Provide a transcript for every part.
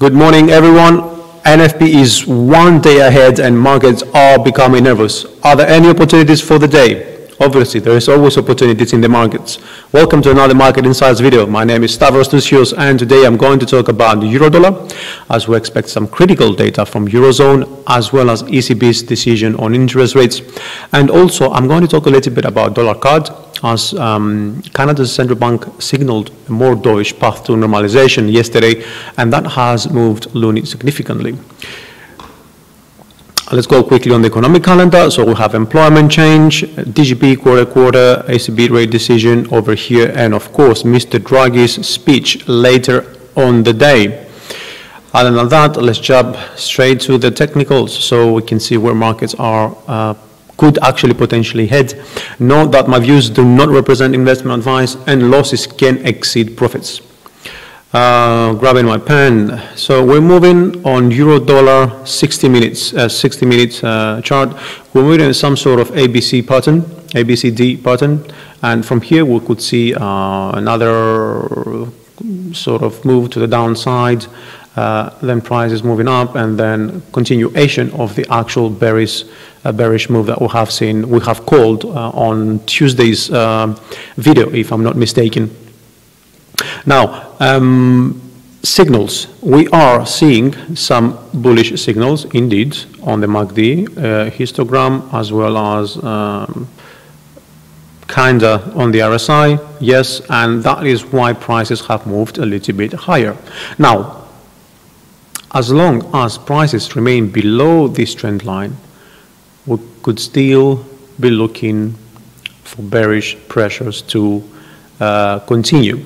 Good morning, everyone. NFP is one day ahead and markets are becoming nervous. Are there any opportunities for the day? Obviously, there is always opportunities in the markets. Welcome to another Market Insights video. My name is Stavros and today I'm going to talk about the euro-dollar as we expect some critical data from Eurozone as well as ECB's decision on interest rates. And also, I'm going to talk a little bit about dollar CAD as Canada's central bank signaled a more dovish path to normalization yesterday, and that has moved loonie significantly. Let's go quickly on the economic calendar. So we have employment change, DGP quarter, ECB rate decision over here, and of course, Mr. Draghi's speech later on the day. Other than that, let's jump straight to the technicals so we can see where markets are could actually potentially head. Note that my views do not represent investment advice and losses can exceed profits. Grabbing my pen. So we're moving on euro-dollar 60 minutes chart. We're moving in some sort of ABC pattern, ABCD pattern, and from here we could see another sort of move to the downside, then prices moving up, and then continuation of the actual bearish move that we have called on Tuesday's video, if I'm not mistaken. Now, signals. We are seeing some bullish signals indeed on the MACD histogram as well as kinda on the RSI, yes, and that is why prices have moved a little bit higher. Now, as long as prices remain below this trend line, we could still be looking for bearish pressures to continue.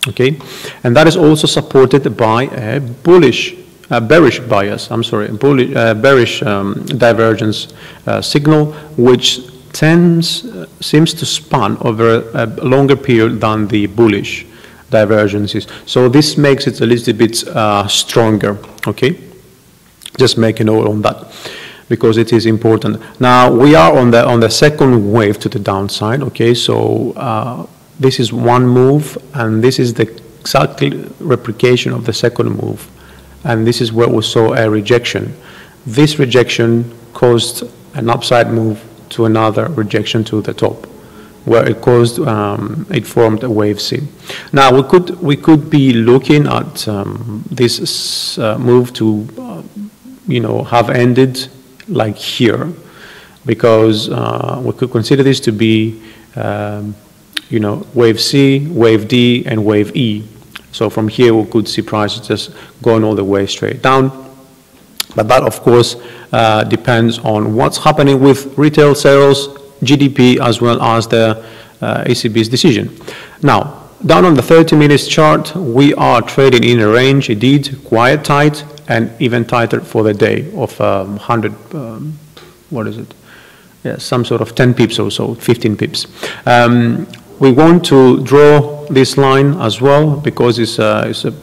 Okay, and that is also supported by a bearish bias. I'm sorry, bearish divergence signal, which seems to span over a longer period than the bullish divergences. So this makes it a little bit stronger. Okay, just make a note on that because it is important. Now we are on the second wave to the downside. Okay, so this is one move, and this is the exact replication of the second move, and this is where we saw a rejection. This rejection caused an upside move to another rejection to the top, where it caused it formed a wave C. Now we could be looking at this move to have ended like here, because we could consider this to be wave C, wave D, and wave E. So from here we could see prices just going all the way straight down. But that, of course, depends on what's happening with retail sales, GDP, as well as the ECB's decision. What down on the 30 minutes chart, we are trading in a range, indeed, quite tight, and even tighter for the day of 100, what is it? Yeah, some sort of 10 pips or so, 15 pips. We want to draw this line as well because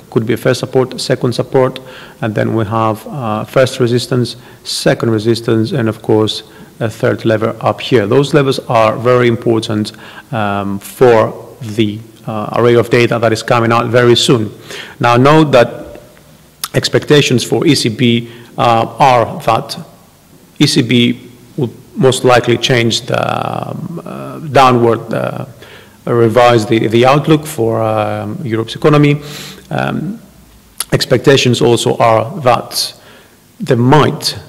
could be a first support, second support, and then we have first resistance, second resistance, and of course a third lever up here. Those levels are very important for the array of data that is coming out very soon. Now note that expectations for ECB are that ECB will most likely change the downward revise the outlook for Europe's economy. Expectations also are that they might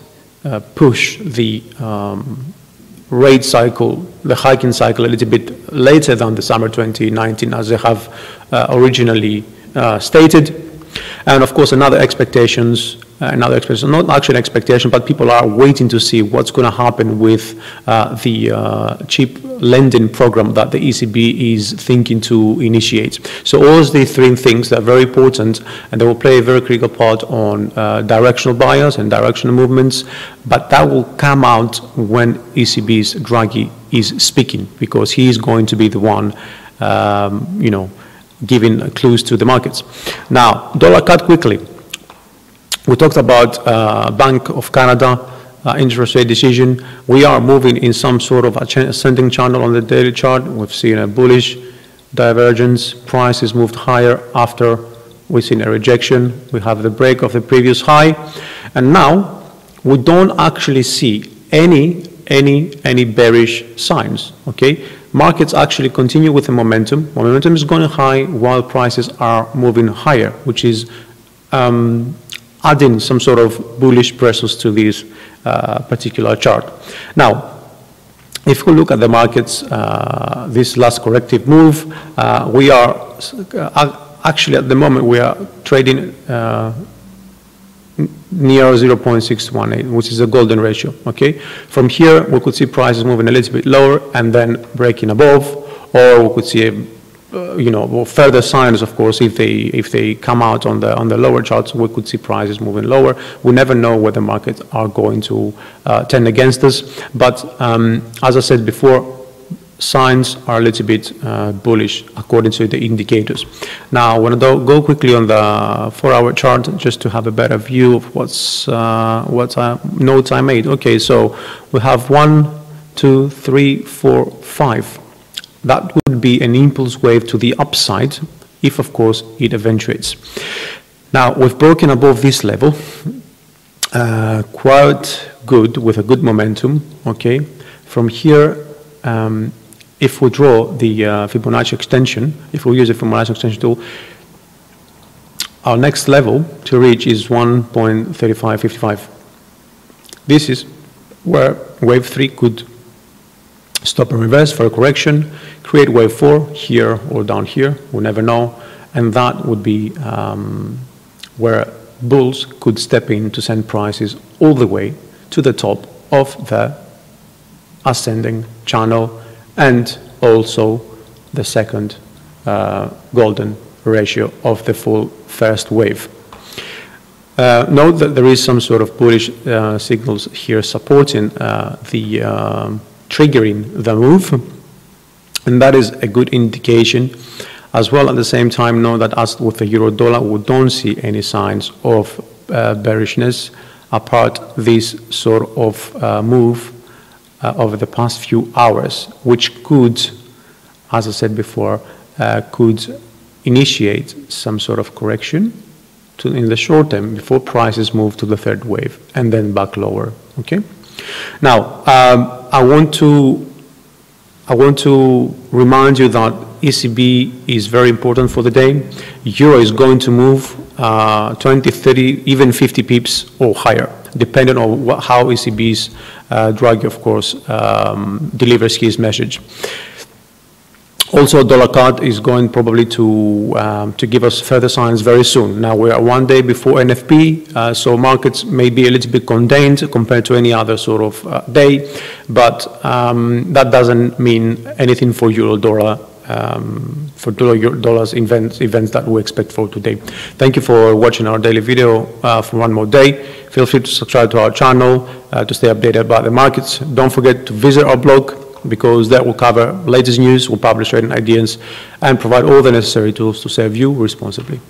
push the rate cycle, the hiking cycle, a little bit later than the summer 2019, as they have originally stated. And of course, another expectation, not actually an expectation, but people are waiting to see what's going to happen with the cheap lending program that the ECB is thinking to initiate. So all these three things are very important, and they will play a very critical part on directional bias and directional movements, but that will come out when ECB's Draghi is speaking, because he is going to be the one, giving clues to the markets. Now, dollar CAD quickly. We talked about Bank of Canada interest rate decision. We are moving in some sort of ascending channel on the daily chart. We've seen a bullish divergence. Prices moved higher after we've seen a rejection, we have the break of the previous high, and now we don't actually see any bearish signs, okay? Markets actually continue with the momentum. Momentum is going high while prices are moving higher, which is adding some sort of bullish pressures to this particular chart. Now, if we look at the markets, this last corrective move, we are actually at the moment we are trading near 0.618, which is a golden ratio, okay? From here, we could see prices moving a little bit lower and then breaking above, or we could see further signs, of course, if they come out on the lower charts, we could see prices moving lower. We never know where the markets are going to tend against us, but as I said before, signs are a little bit bullish according to the indicators. Now, I want to go quickly on the 4-hour chart just to have a better view of what notes I made. Okay, so we have 1, 2, 3, 4, 5. That would be an impulse wave to the upside if, of course, it eventuates. Now, we've broken above this level, quite good, with a good momentum, okay? From here, if we draw the Fibonacci extension, if we use the Fibonacci extension tool, our next level to reach is 1.3555. This is where wave 3 could stop and reverse for a correction, create wave 4 here or down here, we'll never know, and that would be where bulls could step in to send prices all the way to the top of the ascending channel, and also the second golden ratio of the full first wave. Note that there is some sort of bullish signals here supporting the triggering the move, and that is a good indication as well. At the same time, know that as with the euro dollar, we don't see any signs of bearishness apart this sort of move over the past few hours, which could, as I said before, could initiate some sort of correction in the short term before prices move to the third wave and then back lower. Okay. Now, I want to remind you that ECB is very important for the day. Euro is going to move 20, 30, even 50 pips or higher, depending on how ECB's Draghi, of course, delivers his message. Also, dollar CAD is going probably to give us further signs very soon. Now, we are 1 day before NFP, so markets may be a little bit contained compared to any other sort of day, but that doesn't mean anything for euro dollar, for dollars events that we expect for today. Thank you for watching our daily video for one more day. Feel free to subscribe to our channel to stay updated about the markets. Don't forget to visit our blog, because that will cover latest news, will publish trading ideas, and provide all the necessary tools to serve you responsibly.